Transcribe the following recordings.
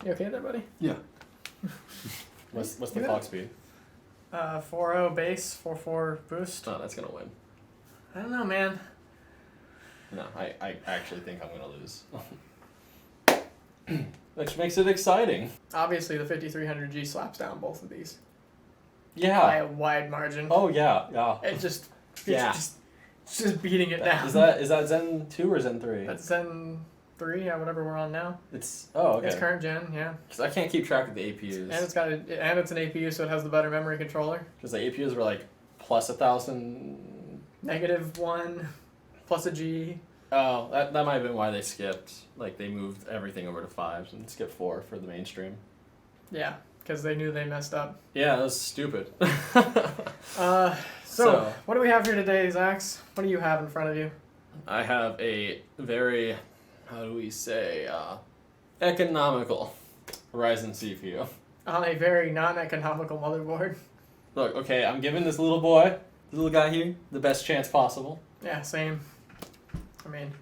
You okay there, buddy? Yeah. What's the clock speed? 4.0 base, 4.4 boost. Oh, that's gonna win. I don't know, man. No, I actually think I'm gonna lose. Which makes it exciting. Obviously, the 5300G slaps down both of these. Yeah. By a wide margin. Oh yeah, yeah. It just, Yeah. it's just beating it down. Is that Zen 2 or Zen 3? That's Zen 3, yeah, whatever we're on now. It's okay. It's current gen, yeah. Because I can't keep track of the APUs. And it's an APU, so it has the better memory controller. Because the APUs were like plus 1,000. -1 plus a G. Oh, that might have been why they skipped. Like they moved everything over to 5s and skipped 4 for the mainstream. Yeah, because they knew they messed up. Yeah, that was stupid. So, what do we have here today, Zax? What do you have in front of you? I have a very, how do we say, economical Ryzen CPU. On a very non-economical motherboard. Look, okay, I'm giving this little boy, this little guy here, the best chance possible. Yeah, same. I mean,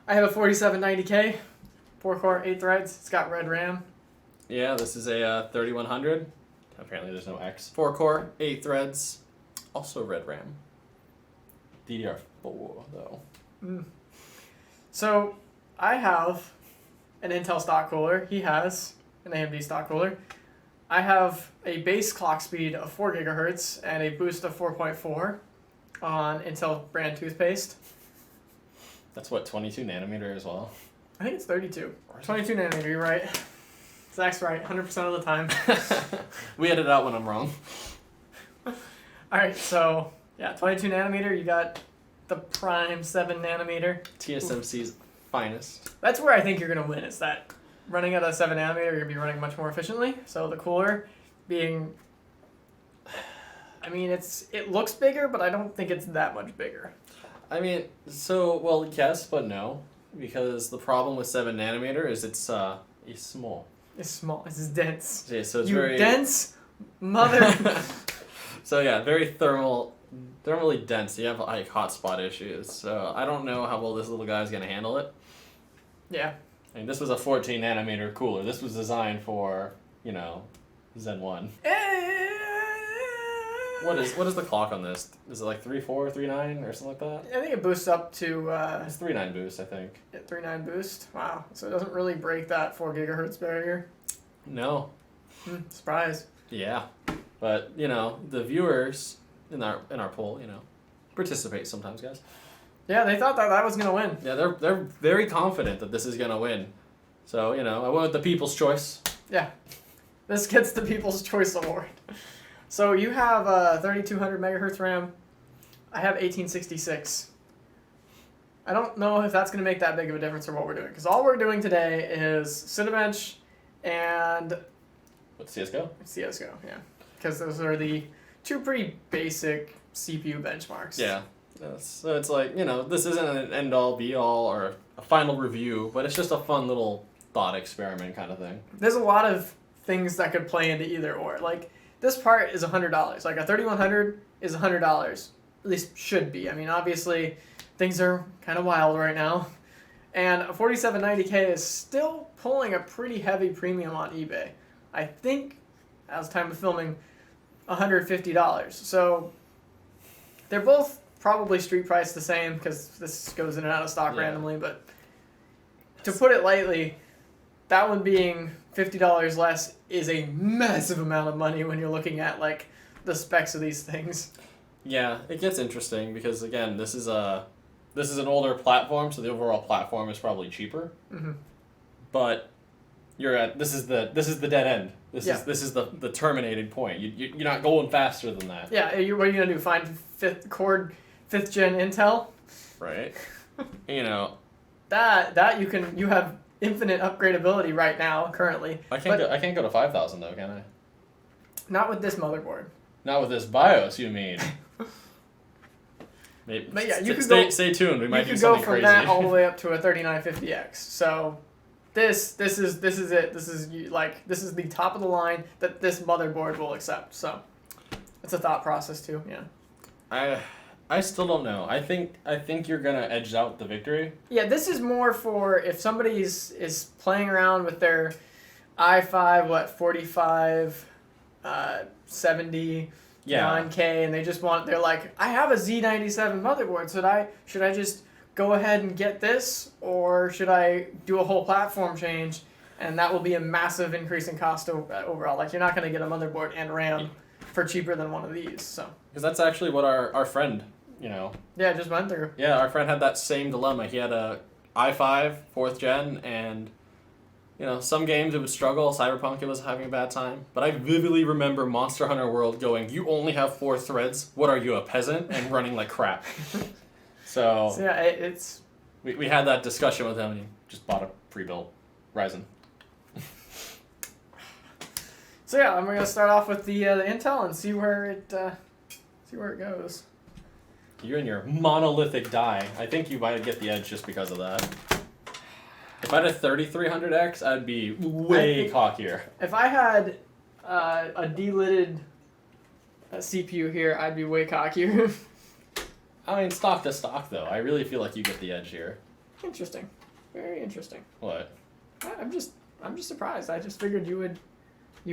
I have a 4790K, 4-core, 8 threads. It's got red RAM. Yeah, this is a 3100. Apparently there's no X. 4-core, 8 threads, also red RAM. DDR4, though. So, I have an Intel stock cooler. He has an AMD stock cooler. I have a base clock speed of 4 gigahertz and a boost of 4.4 on Intel brand toothpaste. That's what, 22 nanometer as well? I think it's 32. 22 nanometer, you're right. Zach's right, 100% of the time. We edit out when I'm wrong. Alright, so, yeah, 22 nanometer, you got the prime 7 nanometer. TSMC's finest. That's where I think you're going to win, is that running at a 7 nanometer, you're going to be running much more efficiently. So the cooler being, I mean, it looks bigger, but I don't think it's that much bigger. I mean, well, yes, but no. Because the problem with 7 nanometer is it's small. It's small. It's dense. Yeah, so it's you very dense mother. So yeah, very thermally dense. You have like hotspot issues. So I don't know how well this little guy's gonna handle it. Yeah. I mean, this was a 14 nanometer cooler. This was designed for, Zen 1. What is the clock on this? Is it like 3.4, 3.9 or something like that? I think it boosts up to It's 3.9 boost, I think. 3.9 boost. Wow. So it doesn't really break that 4 gigahertz barrier. No. Surprise. Yeah. But, the viewers in our poll, participate sometimes, guys. Yeah, they thought that was gonna win. Yeah, they're very confident that this is gonna win. So, I went with the People's Choice. Yeah. This gets the People's Choice Award. So you have 3200 megahertz RAM. I have 1866. I don't know if that's going to make that big of a difference for what we're doing. Because all we're doing today is Cinebench and What's CSGO? CSGO, yeah. Because those are the two pretty basic CPU benchmarks. Yeah. So it's like, this isn't an end-all, be-all, or a final review, but it's just a fun little thought experiment kind of thing. There's a lot of things that could play into either or. Like, this part is $100. Like, a 3100 is $100. At least should be. I mean, obviously, things are kind of wild right now. And a 4790K is still pulling a pretty heavy premium on eBay. I think, as time of filming, $150. So, they're both probably street priced the same, because this goes in and out of stock randomly, but to put it lightly, that one being $50 less is a massive amount of money when you're looking at like the specs of these things. Yeah, it gets interesting because again, this is an older platform, so the overall platform is probably cheaper. Mm-hmm. But this is the dead end. This is the terminating point. You're not going faster than that. Yeah, what are you gonna do? Find fifth gen Intel? Right. That you have infinite upgradability right now, currently. I can't go to 5,000 though, can I? Not with this motherboard. Not with this BIOS, you mean? Maybe, but yeah, stay tuned. We might do something crazy. You could go from that all the way up to a 3950X. So, this is it. This is the top of the line that this motherboard will accept. So, it's a thought process too. Yeah. I still don't know. I think you're gonna edge out the victory. Yeah, this is more for if somebody is playing around with their i5, what, 45, 70, Yeah. 9K, and they're like, I have a Z97 motherboard. Should I just go ahead and get this, or should I do a whole platform change? And that will be a massive increase in cost overall. Like, you're not going to get a motherboard and RAM for cheaper than one of these. So. Because that's actually what our friend, you know. Yeah, just went through. Yeah, our friend had that same dilemma. He had a i5 4th gen, and you know, some games it would struggle. Cyberpunk, it was having a bad time. But I vividly remember Monster Hunter World going, "You only have 4 threads. What are you, a peasant?" and running like crap. So yeah, it's. We had that discussion with him, and he just bought a pre-built Ryzen. So yeah, we're gonna start off with the Intel and see where it goes. You and your monolithic die. I think you might get the edge just because of that. If I had a 3300X, I'd be way cockier. If I had a delidded CPU here, I'd be way cockier. I mean, stock to stock, though. I really feel like you get the edge here. Interesting, very interesting. What? I'm just surprised. I just figured you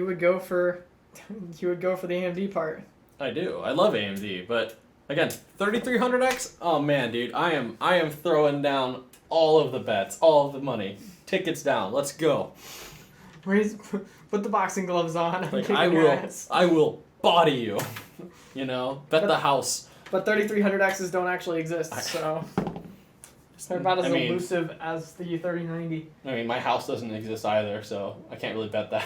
would go for the AMD part. I do. I love AMD, but again, 3300X. Oh man, dude, I am throwing down all of the bets, all of the money, tickets down. Let's go. Put the boxing gloves on. I'm Like kicking I your will, ass. I will body you. You know, bet the house. But 3300Xs don't actually exist, so they're about as elusive as the 3090. I mean, my house doesn't exist either, so I can't really bet that.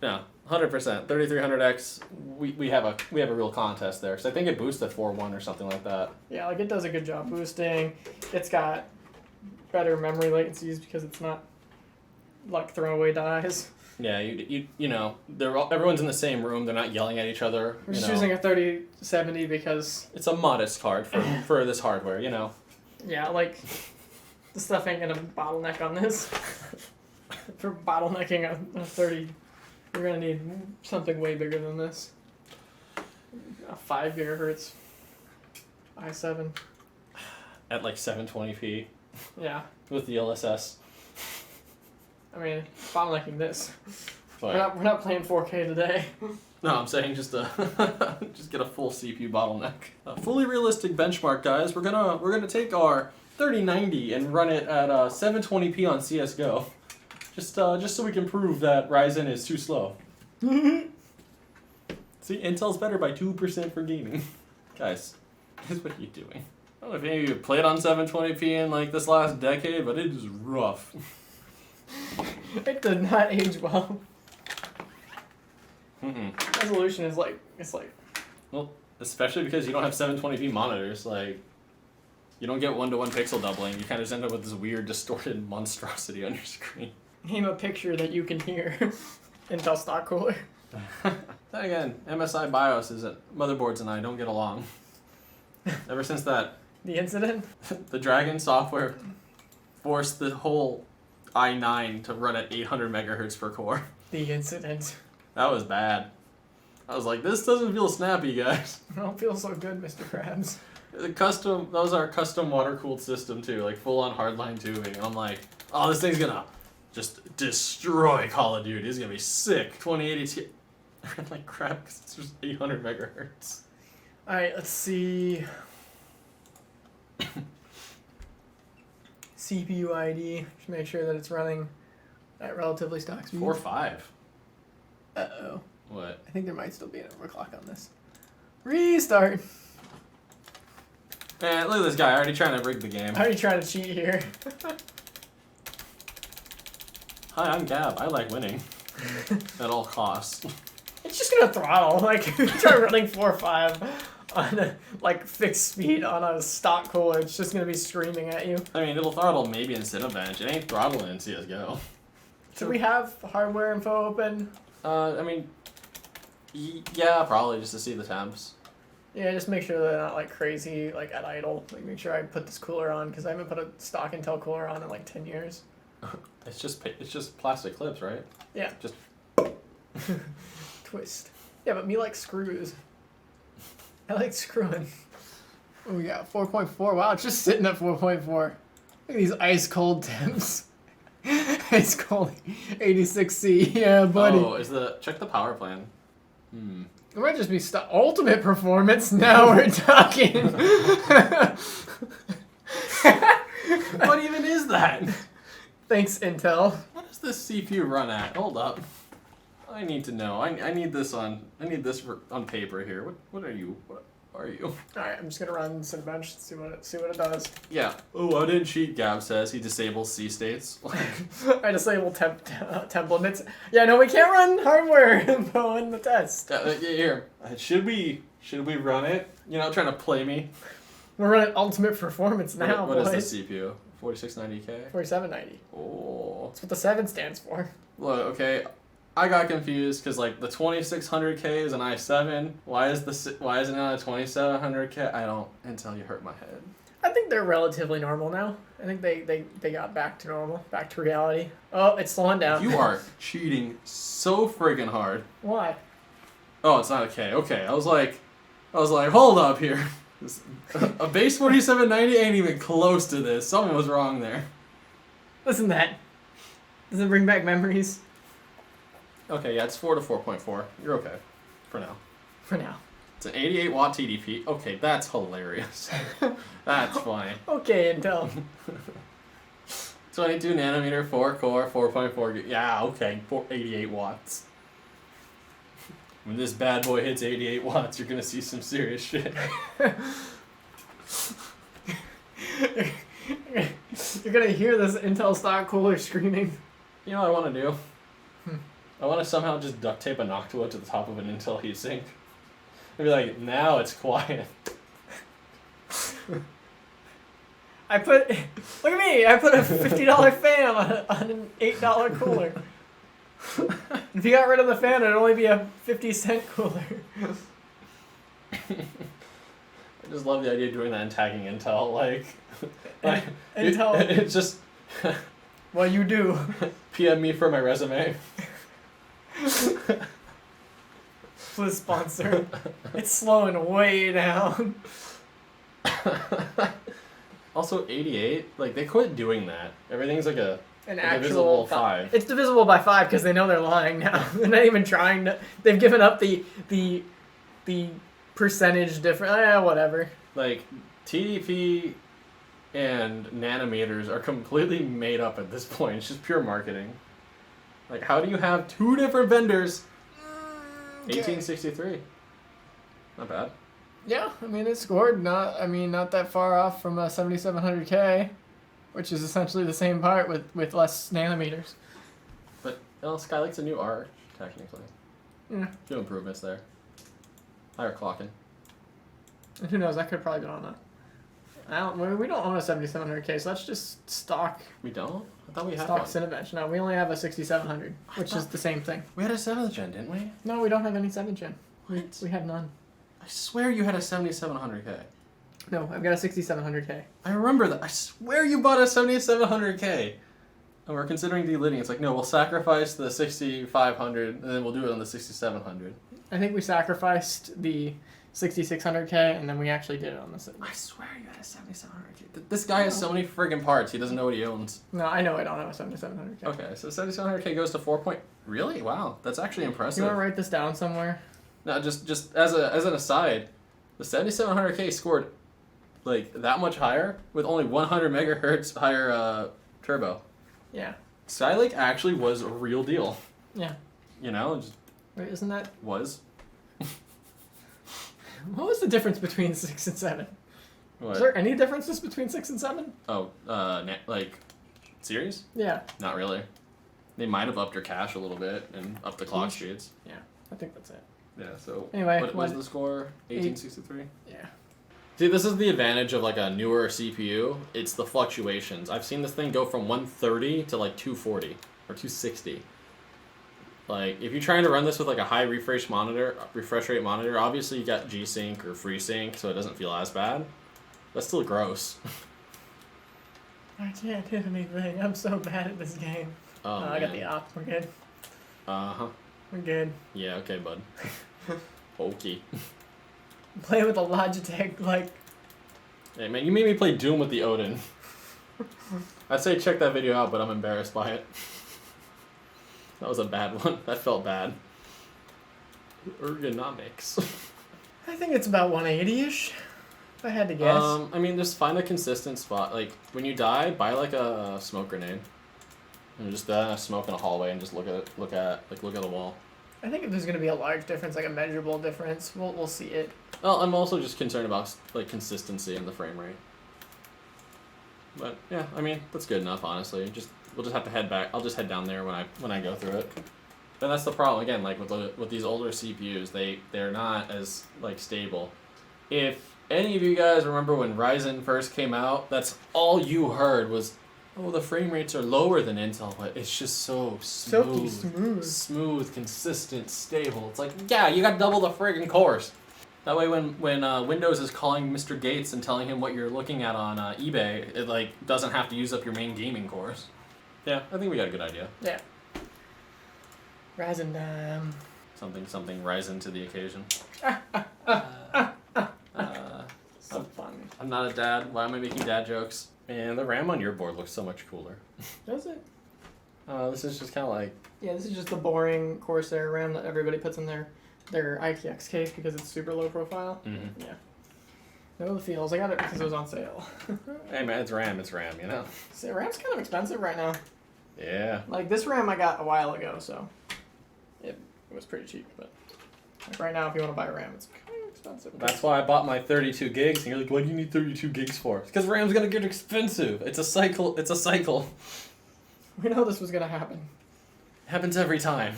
No, 100%. 3300X. We have a real contest there, because I think it boosts at 4.1 or something like that. Yeah, like it does a good job boosting. It's got better memory latencies because it's not like throwaway dies. Yeah, you know, everyone's in the same room. They're not yelling at each other. We're just using a 3070 because it's a modest card for this hardware, you know. Yeah, like the stuff ain't gonna bottleneck on this. For bottlenecking a 30, we're gonna need something way bigger than this. A 5 gigahertz i7. At like 720p. Yeah. With the LSS. I mean, bottlenecking this. But We're not playing 4K today. no, I'm saying just just get a full CPU bottleneck. A fully realistic benchmark, guys. We're gonna take our 3090 and run it at 720p on CS:GO. Just so we can prove that Ryzen is too slow. See, Intel's better by 2% for gaming. Guys, what are you doing? I don't know if any of you played on 720p in like this last decade, but it is rough. It did not age well. Mm-mm. Resolution is it's like. Well, especially because you don't have 720p monitors, like you don't get 1-to-1 pixel doubling. You kind of just end up with this weird distorted monstrosity on your screen. Name a picture that you can hear. Intel stock cooler. Then again, MSI BIOS isn't. Motherboards and I don't get along. Ever since that, The incident? the Dragon software forced the whole i9 to run at 800 megahertz per core. The incident. That was bad. I was like, this doesn't feel snappy, guys. I don't feel so good, Mr. Krabs. That was our custom water-cooled system too, like full-on hardline tubing. And I'm like, oh, this thing's gonna just destroy Call of Duty. It's gonna be sick. 2080 Ti. I'm like, crap, because it's just 800 megahertz. Alright, let's see. CPU ID. Just make sure that it's running at relatively stock speed. 4.5. Uh-oh. What? I think there might still be an overclock on this. Restart! Man, look at this guy already trying to rig the game. How are you trying to cheat here? Hi, I'm Gab. I like winning. At all costs. It's just gonna throttle. Like, try running 4.5 on a, fixed speed on a stock cooler. It's just gonna be screaming at you. I mean, it'll throttle maybe in Cinebench. It ain't throttling in CSGO. Do we have hardware info open? I mean, yeah, probably just to see the temps. Yeah, just make sure they're not crazy, at idle. Make sure I put this cooler on because I haven't put a stock Intel cooler on in 10 years. It's just plastic clips, right? Yeah. Just twist. Yeah, but me like screws. I like screwing. Oh, we got 4.4. Wow, it's just sitting at 4.4. Look at these ice cold temps. It's called 86C. Yeah, buddy. Oh, check the power plan. It might just be ultimate performance. Now we're talking. What even is that? Thanks, Intel. What does this CPU run at? Hold up. I need to know. I need this on paper here. What are you? What are you? All right, I'm just gonna run Cinebench. See what it does. Yeah. Oh, I didn't cheat. Gab says he disables C states. I disable temp limits. Yeah, no, we can't run hardware info in the test. Here. Should we run it? You're not trying to play me. We're running ultimate performance now, What boys. is the CPU? 4690K? 4790. Oh. That's what the 7 stands for. Look, okay. I got confused because like the 2600K is an i7. Why isn't it on a 2700K? I don't. Until you hurt my head. I think they're relatively normal now. I think they got back to normal, back to reality. Oh, it's slowing down. You are cheating so friggin' hard. Why? Oh, it's not a K. Okay, I was like, hold up here. A base 4790 ain't even close to this. Something was wrong there. Listen to that. Does it bring back memories? Okay, yeah, it's 4 to 4.4. You're okay. For now. For now. It's an 88 watt TDP. Okay, that's hilarious. That's funny. Okay, Intel. 22 nanometer, 4 core, 4.4. Yeah, okay, 88 watts. When this bad boy hits 88 watts, you're gonna see some serious shit. You're gonna hear this Intel stock cooler screaming. You know what I want to do? I want to somehow just duct tape a Noctua to the top of an Intel heatsink. And be like, now it's quiet. Look at me! I put a $50 fan on an $8 cooler. If you got rid of the fan, it'd only be a 50-cent cooler. I just love the idea of doing that and tagging Intel. Intel. It's just. Well, you do. PM me for my resume. Please sponsor. It's slowing way down. Also, 88. Like they quit doing that. Everything's like a. An actual divisible 5. It's divisible by 5 because they know they're lying now. They're not even trying to. They've given up the percentage difference. Whatever. Like TDP and nanometers are completely made up at this point. It's just pure marketing. Like, how do you have 2 different vendors? 1863. Not bad. Yeah, I mean it scored not that far off from a 7700K, which is essentially the same part with less nanometers. But Skylike's a new art, technically. Yeah. Few improvements there. Higher clocking. And who knows? I could have probably been on we don't own a 7700K, so that's just stock. We don't? I thought we had stock one. Cinebench. No, we only have a 6700, which is the same thing. We had a 7th gen, didn't we? No, we don't have any 7th gen. What? We have none. I swear you had a 7700K. No, I've got a 6700K. I remember that. I swear you bought a 7700K. And we're considering deliding. It's like, no, we'll sacrifice the 6500 and then we'll do it on the 6700. I think we sacrificed the 6600K and then we actually did it on the 7. I swear you had a 7700K. This guy has so many friggin' parts, he doesn't know what he owns. No, I know I don't have a 7700K. Okay, so 7700K goes to 4 point... Really? Wow, that's actually impressive. You want to write this down somewhere? No, just as an aside, the 7700K scored like that much higher with only 100 megahertz higher turbo. Yeah. Skylake actually was a real deal. Yeah. You know, just Wait, isn't that... was. What was the difference between 6 and 7? What? Is there any differences between 6 and 7? Oh, like series? Yeah. Not really. They might have upped your cache a little bit and upped the clock speeds. Yeah, I think that's it. Yeah, so Anyway, what was the score? 1863? Yeah. See, this is the advantage of like a newer CPU. It's the fluctuations. I've seen this thing go from 130 to like 240 or 260. Like, if you're trying to run this with like a high refresh rate monitor, obviously you got G-Sync or FreeSync, so it doesn't feel as bad. That's still gross. I can't hit anything. I'm so bad at this game. Oh, I got the op. We're good. Uh-huh. We're good. Yeah, okay, bud. Okay. I'm playing with a Logitech, like... Hey, man, you made me play Doom with the Odin. I'd say check that video out, but I'm embarrassed by it. That was a bad one. That felt bad. Ergonomics. I think it's about 180-ish. If I had to guess. I mean, just find a consistent spot. Like, when you die, buy like a smoke grenade. And just smoke in a hallway and just look at a wall. I think if there's gonna be a large difference, like a measurable difference, we'll see it. Well, I'm also just concerned about like consistency in the frame rate. But yeah, I mean that's good enough, honestly. We'll just have to head back. I'll just head down there when I go through it. But that's the problem again. Like with these older CPUs, they're not as like stable. If any of you guys remember when Ryzen first came out, that's all you heard was, oh, the frame rates are lower than Intel, but it's just so smooth. Silky Smooth, consistent, stable. It's like, yeah, you got double the friggin' cores. That way when Windows is calling Mr. Gates and telling him what you're looking at on eBay, it like doesn't have to use up your main gaming cores. Yeah, I think we got a good idea. Yeah. Ryzen time. Something Ryzen to the occasion. So fun. I'm not a dad. Why am I making dad jokes? Man, the RAM on your board looks so much cooler. Does it? This is just kind of like... Yeah, this is just the boring Corsair RAM that everybody puts in their ITX case because it's super low profile. Mm-hmm. Yeah. No, the feels. I got it because it was on sale. Hey man, it's RAM, you know? See, RAM's kind of expensive right now. Yeah. Like, this RAM I got a while ago, so it was pretty cheap, but like right now, if you want to buy a RAM, it's kind of expensive. That's why I bought my 32 gigs, and you're like, what do you need 32 gigs for? It's because RAM's gonna get expensive. It's a cycle. We know this was gonna happen. Happens every time.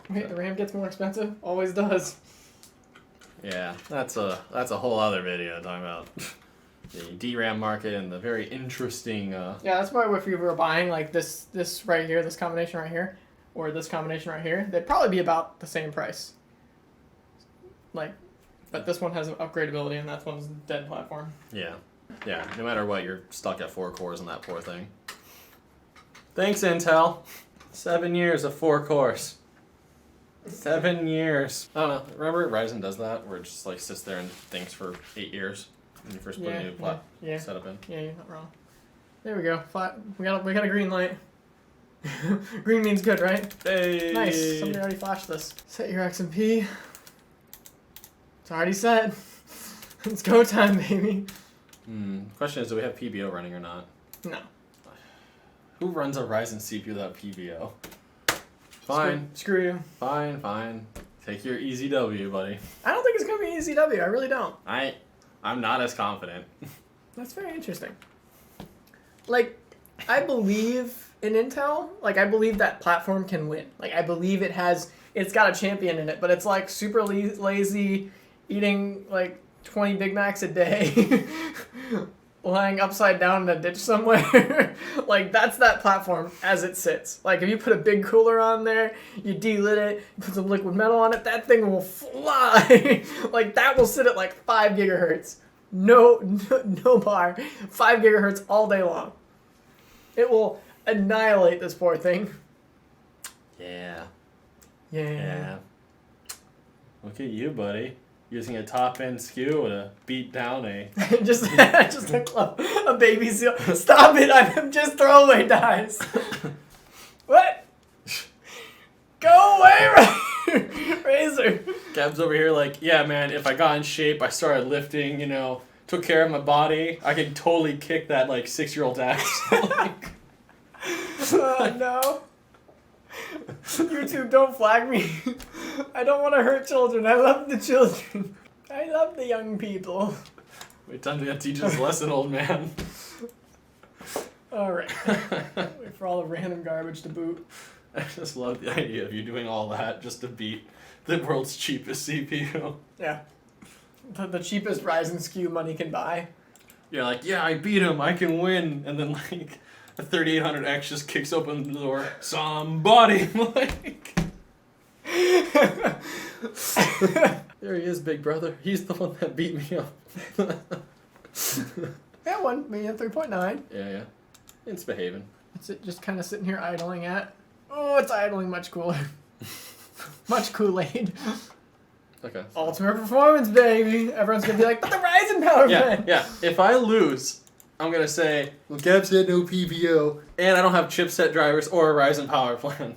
Wait, the RAM gets more expensive? Always does. Yeah, that's a whole other video talking about the DRAM market and the very interesting... Yeah, that's why if you were buying like this right here, this combination right here, or this combination right here, they'd probably be about the same price. Like, but this one has upgradability and that one's dead platform. Yeah. Yeah, no matter what, you're stuck at 4 cores on that poor thing. Thanks, Intel. 7 years of 4 cores. 7 years. I don't know. Remember Ryzen does that, where it just like sits there and thinks for 8 years when you first put a new setup in. Yeah, you're not wrong. There we go. We got a green light. Green means good, right? Hey. Nice. Somebody already flashed this. Set your XMP. It's already set. It's go time, baby. Question is, do we have PBO running or not? No. Who runs a Ryzen CPU without PBO? Fine. Screw you. Fine. Take your easy W, buddy. I don't think it's gonna be ECW. I really don't. I'm not as confident. That's very interesting. Like, I believe in Intel. Like, I believe that platform can win. Like, I believe it's got a champion in it, but it's like super lazy, eating like 20 Big Macs a day, lying upside down in a ditch somewhere. Like, that's that platform as it sits. Like, if you put a big cooler on there, you delid it, you put some liquid metal on it, that thing will fly. Like, that will sit at like 5 gigahertz. No bar. 5 gigahertz all day long. It will annihilate this poor thing. Yeah. Yeah. Look at you, buddy. Using a top-end SKU to beat down a... just a baby seal. Stop it! I'm just throwaway dies. What? Go away, Razor. Gab's over here like, yeah, man, if I got in shape, I started lifting, took care of my body, I could totally kick that, 6-year-old ass. Oh, no. YouTube, don't flag me. I don't want to hurt children. I love the children. I love the young people. Wait, time to teach us a lesson, old man. Alright. Wait for all the random garbage to boot. I just love the idea of you doing all that just to beat the world's cheapest CPU. Yeah. The cheapest Ryzen SKU money can buy. You're like, yeah, I beat him, I can win. And then, a 3800X just kicks open the door. Somebody, There he is, big brother. He's the one that beat me up. Yeah, me at 3.9. Yeah. It's behaving. It's just kind of sitting here idling at. Oh, it's idling much cooler. Much Kool-Aid. Okay. Ultimate performance, baby. Everyone's going to be like, but the Ryzen power plan. Yeah. If I lose, I'm going to say, well, Gab said no PBO, and I don't have chipset drivers or a Ryzen power plan.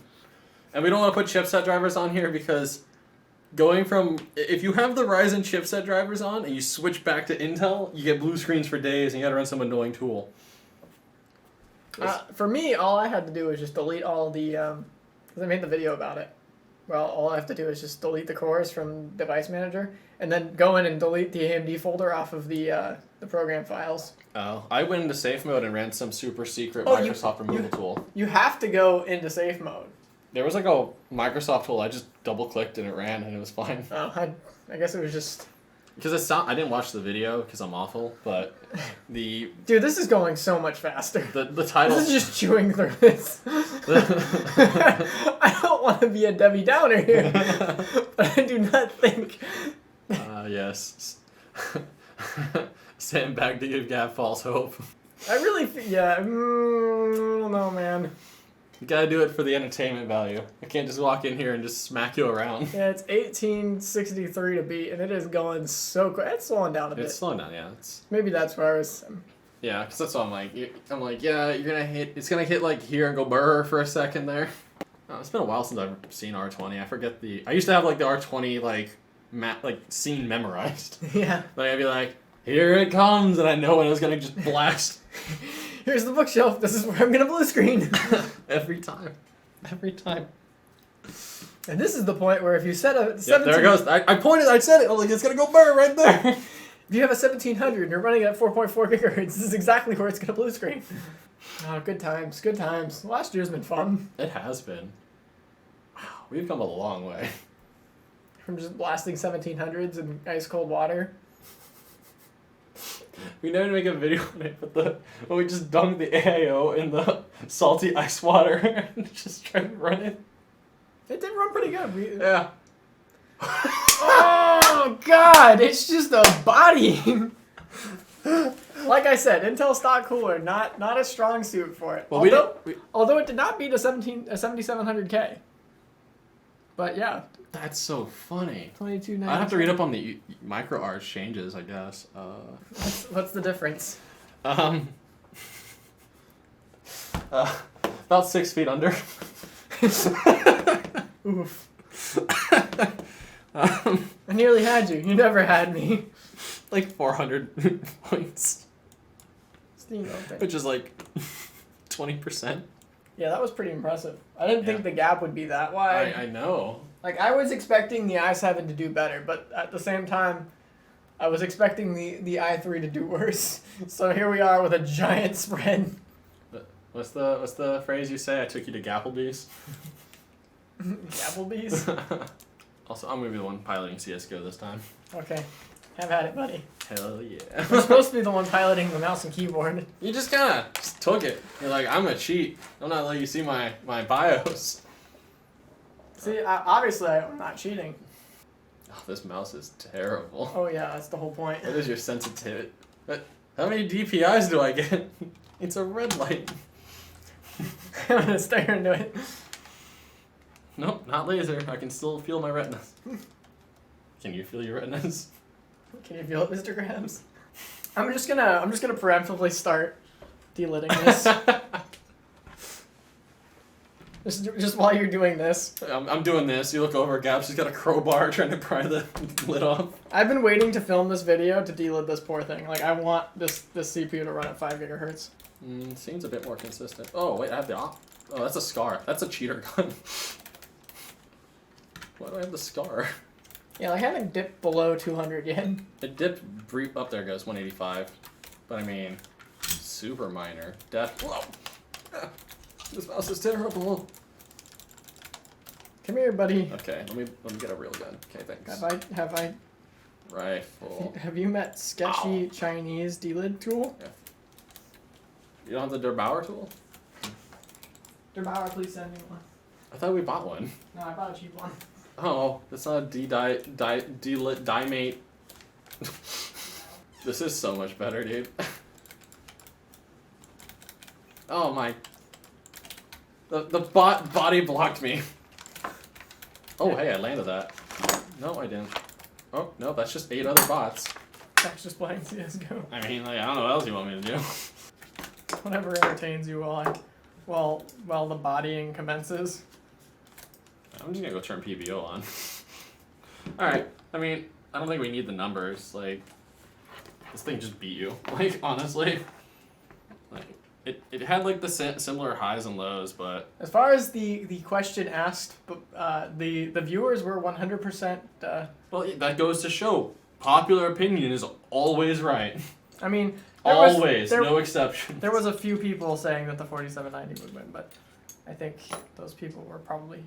And we don't want to put chipset drivers on here because going from... If you have the Ryzen chipset drivers on and you switch back to Intel, you get blue screens for days and you got to run some annoying tool. For me, all I had to do was just delete all the... Because I made the video about it. Well, all I have to do is just delete the cores from Device Manager and then go in and delete the AMD folder off of the program files. Oh, I went into safe mode and ran some super secret Microsoft removal tool. You have to go into safe mode. There was like a Microsoft tool. I just double clicked and it ran and it was fine. Oh, I guess it was just... Because I didn't watch the video because I'm awful, but the... Dude, this is going so much faster. The title... This is just chewing through this. I don't want to be a Debbie Downer here, but I do not think... Yes. Sandbag to give Gap false hope. I really... Yeah, I don't know, man. You gotta do it for the entertainment value. I can't just walk in here and just smack you around. Yeah, it's 1863 to beat, and it is going so quick. It's slowing down a bit. It's slowing down, yeah. Maybe that's where I was... Yeah, because that's what I'm like. Yeah, you're gonna hit... It's gonna hit, like, here and go brr for a second there. Oh, it's been a while since I've seen R20. I forget the... I used to have, like, the R20, like scene memorized. Yeah. Like, I'd be like, here it comes, and I know when it was gonna just blast. Here's the bookshelf. This is where I'm gonna blue screen. Every time. Every time. And this is the point where if you set a 17... Yep, there it goes. I pointed, I said it. I was like, it's gonna go burr right there. If you have a 1700 and you're running at 4.4 gigahertz, this is exactly where it's gonna blue screen. Oh, good times, good times. Last year's been fun. It has been. Wow, we've come a long way. From just blasting 1700s in ice cold water. We never make a video on it, but when we just dunked the AIO in the salty ice water and just tried to run it. It did run pretty good. Yeah. Oh, God! It's just a body! Like I said, Intel stock cooler, not a strong suit for it. Well, although it did not beat a 7700K. But yeah. That's so funny. 2290. I have to read up on the micro arch changes, I guess. What's the difference? About 6 feet under. Oof. I nearly had you. You never had me. Like 400 points. Which is like 20%. Yeah, that was pretty impressive. I didn't think the gap would be that wide. I know. Like, I was expecting the i7 to do better, but at the same time, I was expecting the i3 to do worse. So here we are with a giant spread. What's the phrase you say? I took you to Gapplebee's. Gapplebee's? Also, I'm gonna be the one piloting CS:GO this time. Okay. Have at it, buddy. Hell yeah. I'm supposed to be the one piloting the mouse and keyboard. You just kinda took it. You're like, I'm gonna cheat. I'm not letting you see my BIOS. See, obviously I'm not cheating. Oh, this mouse is terrible. Oh yeah, that's the whole point. What is your sensitivity? But how many DPIs do I get? It's a red light. I'm gonna stare into it. Nope, not laser. I can still feel my retinas. Can you feel your retinas? Can you feel it, Mr. Grams? I'm just gonna preemptively start delitting this. Just while you're doing this. I'm doing this. You look over, Gab's just got a crowbar trying to pry the lid off. I've been waiting to film this video to delid this poor thing. Like, I want this CPU to run at 5 gigahertz. Seems a bit more consistent. Oh, wait, I have the op. Oh, that's a scar. That's a cheater gun. Why do I have the scar? Yeah, like, I haven't dipped below 200 yet. It dipped brief. Up there it goes, 185. But I mean, super minor. Whoa! This mouse is terrible. Come here, buddy. Okay, let me get a real gun. Okay, thanks. Have I? Rifle. Have you met sketchy Chinese delid tool? Yeah. You don't have the Derbauer tool? Derbauer, please send me one. I thought we bought one. No, I bought a cheap one. Oh, that's not a dimate. This is so much better, dude. Oh my. The body blocked me. Oh, hey, I landed that. No, I didn't. Oh, no, that's just 8 other bots. That's just playing CSGO. I mean, like, I don't know what else you want me to do. Whatever entertains you while the bodying commences. I'm just gonna go turn PBO on. Alright, I mean, I don't think we need the numbers. Like, this thing just beat you. Like, honestly. Like, it had, like, the similar highs and lows, but... As far as the question asked, the viewers were 100%... Well, that goes to show, popular opinion is always right. I mean... Always, no exception. There was a few people saying that the 4790 would win, but I think those people were probably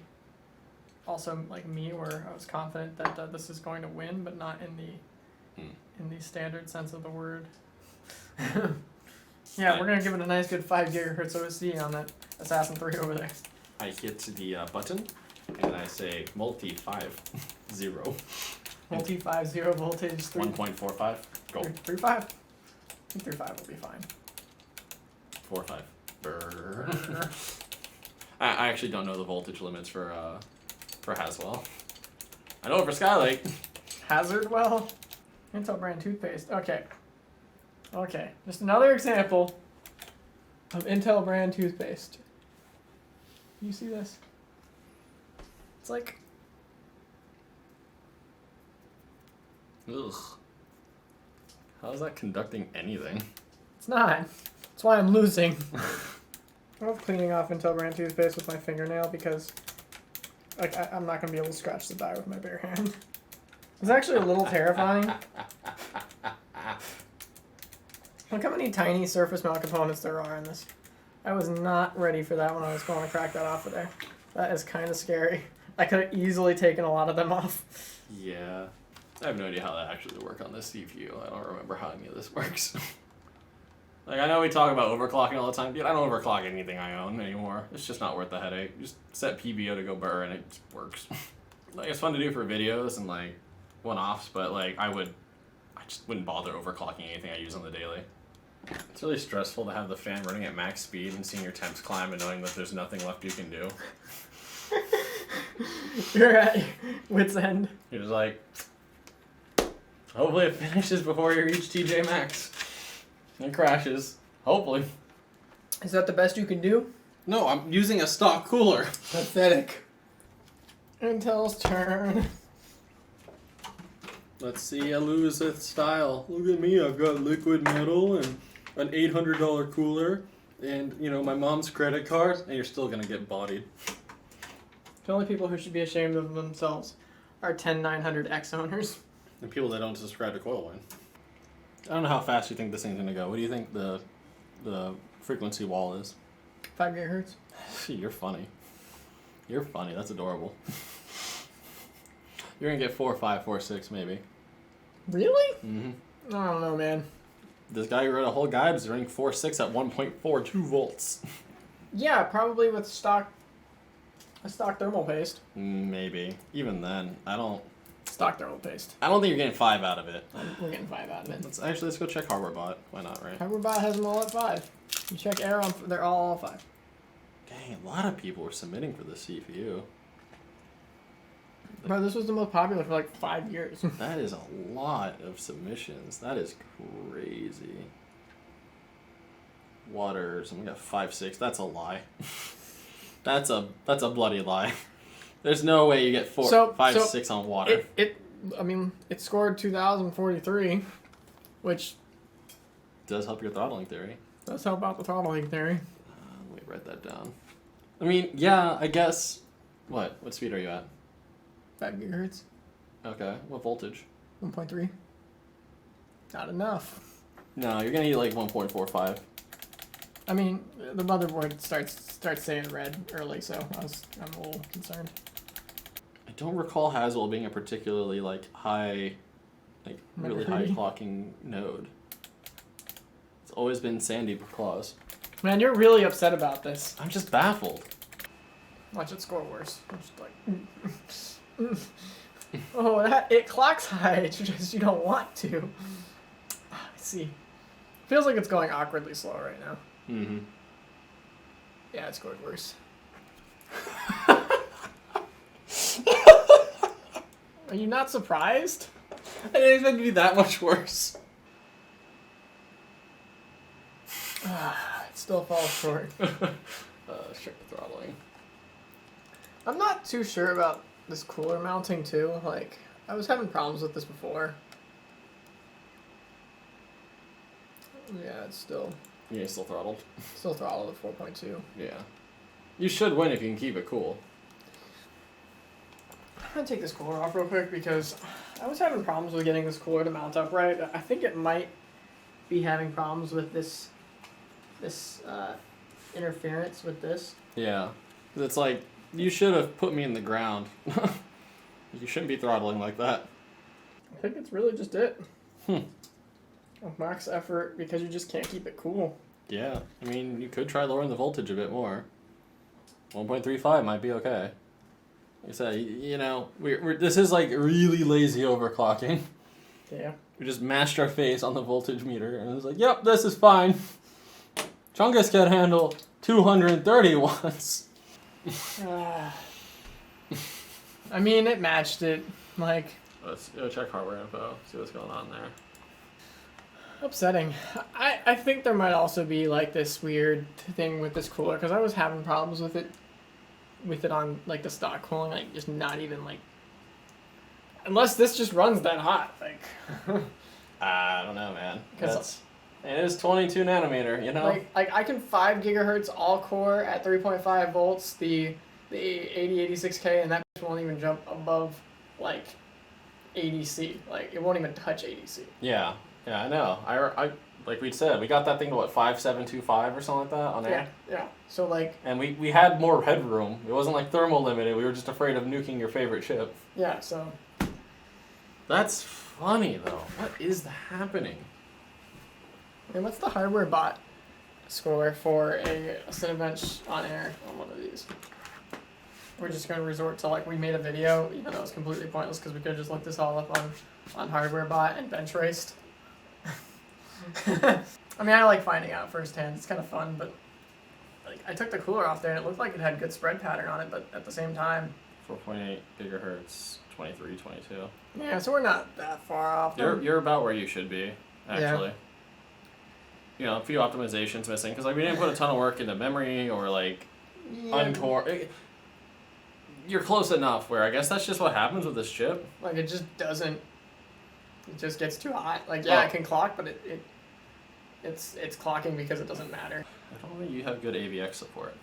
also like me, where I was confident that this is going to win, but not in the standard sense of the word. Yeah, we're gonna give it a nice good 5 gigahertz OSD on that Assassin 3 over there. I hit the button and I say multi 5-0. Multi 5-0 voltage 3. 1.45. Go. 3.5. I think 3.5 will be fine. 4.5. Brr. I actually don't know the voltage limits for Haswell. I know it for Skylake. Hazardwell? Intel brand toothpaste. Okay. Okay. Just another example of Intel brand toothpaste. You see this? It's like... Ugh. How is that conducting anything? It's not. That's why I'm losing. I love cleaning off Intel brand toothpaste with my fingernail because like I'm not going to be able to scratch the die with my bare hand. It's actually a little terrifying. Look how many tiny surface mount components there are in this. I was not ready for that when I was going to crack that off of there. That is kind of scary. I could have easily taken a lot of them off. Yeah. I have no idea how that actually would work on this CPU. I don't remember how any of this works. Like, I know we talk about overclocking all the time. Dude, I don't overclock anything I own anymore. It's just not worth the headache. Just set PBO to go burr and it just works. Like, it's fun to do for videos and, like, one-offs, but, like, I just wouldn't bother overclocking anything I use on the daily. It's really stressful to have the fan running at max speed and seeing your temps climb and knowing that there's nothing left you can do. You're at wit's end. You're just like, hopefully it finishes before you reach TJ max. It crashes. Hopefully. Is that the best you can do? No, I'm using a stock cooler. Pathetic. Intel's turn. Let's see, I lose its style. Look at me, I've got liquid metal and an $800 cooler and, you know, my mom's credit card, and you're still gonna get bodied. The only people who should be ashamed of themselves are 10900X owners. And people that don't subscribe to Coil Whine. I don't know how fast you think this thing's gonna go. What do you think the frequency wall is? 5 gigahertz. You're funny. You're funny. That's adorable. You're gonna get 4.5, 4.6 maybe. Really? Mm-hmm. I don't know, man. This guy who wrote a whole guide is running 4.6 at 1.42 volts. Yeah, probably with a stock thermal paste. Maybe. Even then, I don't Stock thermal paste. think you're getting 5 out of it. We're getting 5 out of it. Let's go check HardwareBot. Why not, right? HardwareBot has them all at 5. You check Air on, they're all 5. Dang, a lot of people were submitting for the CPU. Bro, this was the most popular for like 5 years. That is a lot of submissions. That is crazy. Waters, and we got 5.6. That's a lie. That's a bloody lie. There's no way you get 5.6 on water. It scored 2043, which Does help your throttling theory. does help out the throttling theory. Let me write that down. I mean, yeah, I guess. What speed are you at? 5 gigahertz. Okay, what voltage? 1.3. Not enough. No, you're gonna need like 1.45. I mean, the motherboard starts saying red early, so I'm a little concerned. I don't recall Haswell being a particularly like high, like really high clocking node. It's always been Sandy per clause. Man, you're really upset about this. I'm just baffled. Watch it score worse. I'm just like, oh, it clocks high. It's just you don't want to. I see. Feels like it's going awkwardly slow right now. Mm-hmm. Yeah, it scored worse. Are you not surprised? I didn't expect it to be that much worse. It still falls short. Strict throttling. I'm not too sure about this cooler mounting too. Like, I was having problems with this before. Yeah, it's still Yeah, still throttled. throttled at 4.2. Yeah. You should win if you can keep it cool. I'm gonna take this cooler off real quick because I was having problems with getting this cooler to mount up right. I think it might be having problems with this interference with this. Yeah. It's like, you should have put me in the ground. You shouldn't be throttling like that. I think it's really just it. Max effort because you just can't keep it cool. Yeah. I mean, you could try lowering the voltage a bit more. 1.35 might be okay. Like I said, you know, this is like really lazy overclocking. Yeah. We just mashed our face on the voltage meter and it was like, yep, this is fine. Chungus can handle 230 watts. I mean, it matched it. Like, Let's go check hardware info, see what's going on there. upsetting. I think there might also be like this weird thing with this cooler because I was having problems with it on like the stock cooling, like just not even like, unless this just runs that hot, like. I don't know, man. 'Cause It is 22 nanometer, you know? Like I can 5 gigahertz all core at 3.5 volts, the 8086K, and that won't even jump above like 80C. Like it won't even touch 80C. Yeah, I know. I like we said, we got that thing to what, 5725 or something like that on air? Yeah. So like. And we had more headroom. It wasn't like thermal limited. We were just afraid of nuking your favorite chip. Yeah. So. That's funny though. What is happening? And what's the hardware bot score for a Cinebench on air on one of these? We're just going to resort to like we made a video, even though it's completely pointless because we could have just looked this all up on hardware bot and bench raced. I mean, I like finding out firsthand. It's kind of fun, but like I took the cooler off there and it looked like it had good spread pattern on it, but at the same time. 4.8 gigahertz, 23, 22. Yeah, so we're not that far off. You're about where you should be, actually. Yeah. You know, a few optimizations missing because like we didn't put a ton of work into memory or like uncore. You're close enough where I guess that's just what happens with this chip. Like it just doesn't. It just gets too hot. Like yeah, it can clock, but it's clocking because it doesn't matter. I don't think you have good AVX support.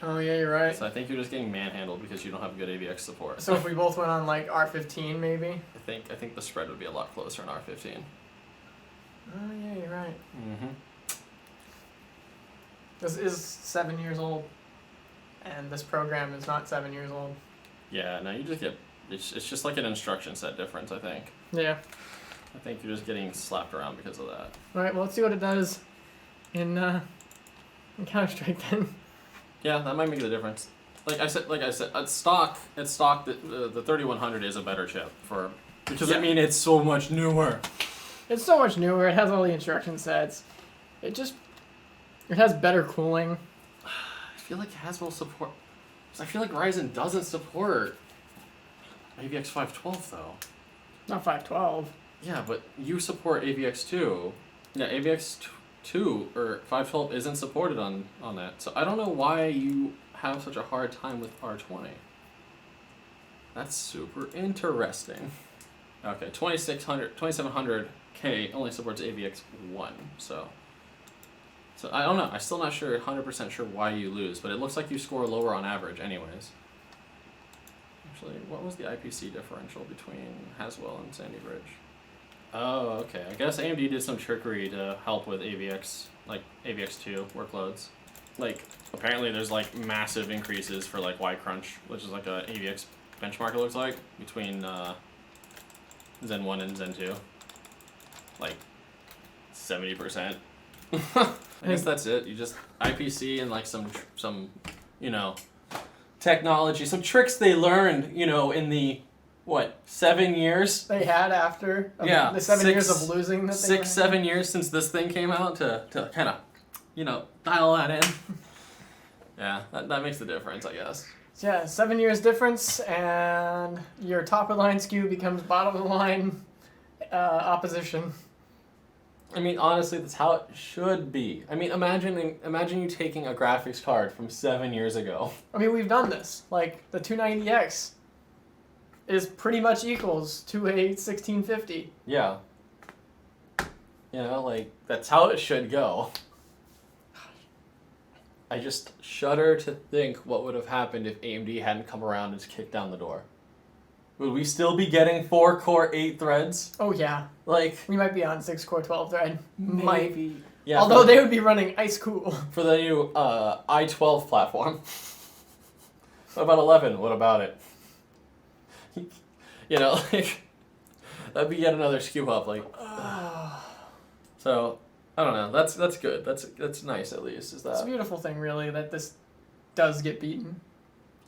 Oh yeah, you're right. So I think you're just getting manhandled because you don't have good AVX support. So if we both went on like R15 maybe. I think the spread would be a lot closer in R15. Oh yeah, you're right. Mm-hmm. This is 7 years old, and this program is not 7 years old. Yeah, no, you just get it's just like an instruction set difference. I think. Yeah. I think you're just getting slapped around because of that. All right. Well, let's see what it does in Counter-Strike then. Yeah, that might make the difference. Like I said, at stock, the 3100 is a better chip because I mean it's so much newer. It's so much newer. It has all the instruction sets. It has better cooling. I feel like Haswell support. I feel like Ryzen doesn't support AVX 512 though. Not 512. Yeah, but you support AVX2. Yeah, AVX2 or 512 isn't supported on that. So I don't know why you have such a hard time with R20. That's super interesting. Okay, 2700K only supports AVX1, so I don't know. I'm still not sure, 100% sure why you lose, but it looks like you score lower on average anyways. Actually, what was the IPC differential between Haswell and Sandy Bridge? Oh, okay. I guess AMD did some trickery to help with AVX, like AVX2 workloads. Like, apparently there's like massive increases for like Y-Crunch, which is like a AVX benchmark it looks like, between Zen 1 and Zen 2. Like 70%. I guess that's it. You just IPC and like some you know, technology, some tricks they learned, you know, in the 7 years They had after the 7 years of losing that they 7 years since this thing came out to kind of, you know, dial that in. Yeah, that makes the difference, I guess. So yeah, 7 years difference, and your top of the line SKU becomes bottom of the line opposition. I mean, honestly, that's how it should be. I mean, imagine you taking a graphics card from 7 years ago. I mean, we've done this. Like, the 290X is pretty much equals to a 1650. Yeah. You know, like, that's how it should go. I just shudder to think what would have happened if AMD hadn't come around and just kicked down the door. Would we still be getting 4-core 8 threads? Oh, yeah. Like, We might be on 6-core 12 thread. maybe. Yeah, Although they would be running ice cool. for the new i12 platform. What about 11? What about it? You know, like, that'd be yet another SKU up. Like, so I don't know. That's good. That's nice at least. Is It's a that? beautiful thing, really, that this does get beaten.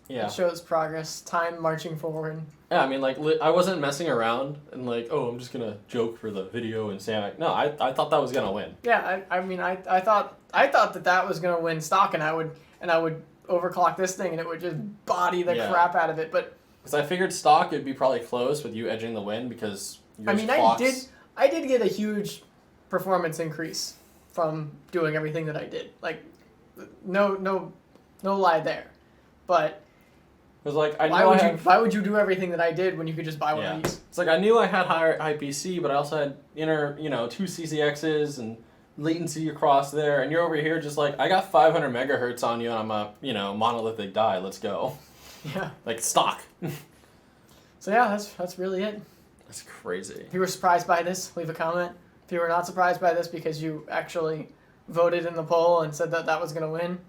Yeah. It shows progress, time marching forward. Yeah. I mean, like, I wasn't messing around and like, oh, I'm just gonna joke for the video and say, like, no, I thought that was gonna win. Yeah, I mean, I thought that was gonna win stock, and I would overclock this thing, and it would just body the Yeah. crap out of it. But Because I figured stock it'd be probably close with you edging the win because yours I mean, clocks. I did get a huge performance increase from doing everything that I did. Like, no lie there. But It was like I knew why would you do everything that I did when you could just buy one Yeah. of these? It's like I knew I had higher IPC, but I also had two CCXs and latency across there, and you're over here just like, I got 500 megahertz on you, and I'm a, monolithic die, let's go. Yeah. Like, stock. So yeah, that's really it. That's crazy. If you were surprised by this, leave a comment. If you were not surprised by this because you actually voted in the poll and said that was going to win,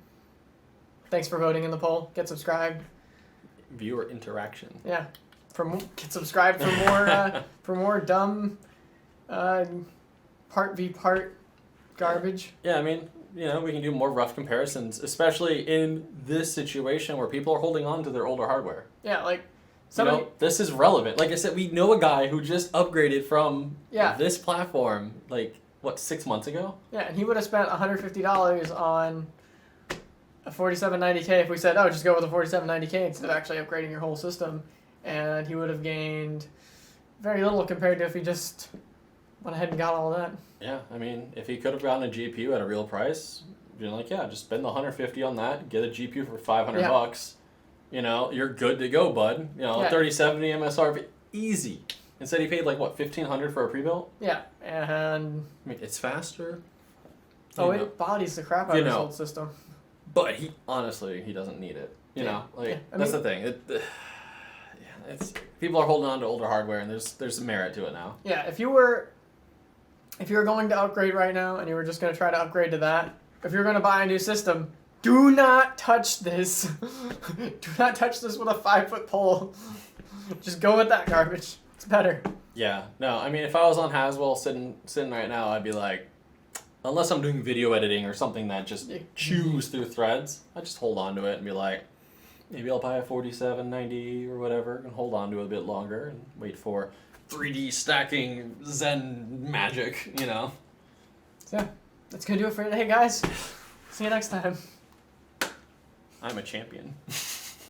thanks for voting in the poll. Get subscribed. Viewer interaction. Yeah. Get subscribed for more dumb part v part garbage. Yeah, I mean, we can do more rough comparisons, especially in this situation where people are holding on to their older hardware. Yeah, like Somebody, this is relevant. Like I said, we know a guy who just upgraded from this platform, 6 months ago? Yeah, and he would have spent $150 on a 4790K if we said, oh, just go with a 4790K instead of actually upgrading your whole system. And he would have gained very little compared to if he just went ahead and got all that. Yeah, I mean, if he could have gotten a GPU at a real price, just spend the $150 on that, get a GPU for $500. You're good to go, bud. 3070 MSRP, easy. Instead, he paid $1,500 for a pre-built. Yeah, and I mean, it's faster. It bodies the crap out of his old system. But he doesn't need it. That's the thing. It's people are holding on to older hardware, and there's merit to it now. Yeah, if you were going to upgrade right now, and you were just going to try to upgrade to that, if you're going to buy a new system, do not touch this. Do not touch this with a 5-foot pole. Just go with that garbage. It's better. Yeah. No, I mean, if I was on Haswell sitting right now, I'd be like, unless I'm doing video editing or something that just chews through threads, I'd just hold on to it and be like, maybe I'll buy a 4790 or whatever and hold on to it a bit longer and wait for 3D stacking Zen magic, So yeah, that's going to do it for today, guys. See you next time. I'm a champion.